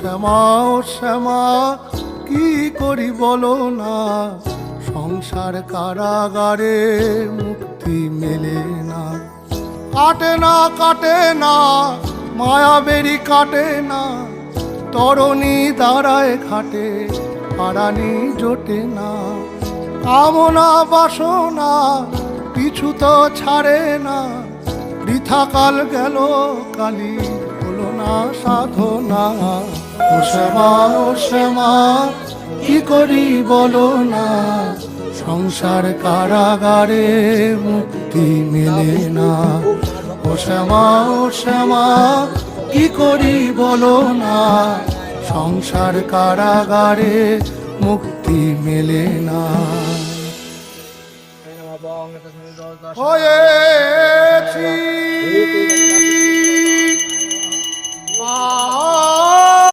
শ্যামা ও শ্যামা কি করি বলো না, সংসার কারাগারে মুক্তি মেলে না। কাটে না কাটে না মায়াবেরি কাটে না, তরণী দাঁড়ায় ঘাটে পারানি জোটে না। কামনা বাসনা পিছু তো ছাড়ে না, বৃথা কাল গেল কালি হলো না সাধনা। ও শ্যামা ও শ্যামা কি করি বলো না, সংসার কারাগারে মুক্তি মেলে না। ও শ্যামা ও শ্যামা কি করি বলো না, সংসার কারাগারে মুক্তি মেলে না। হয়েছি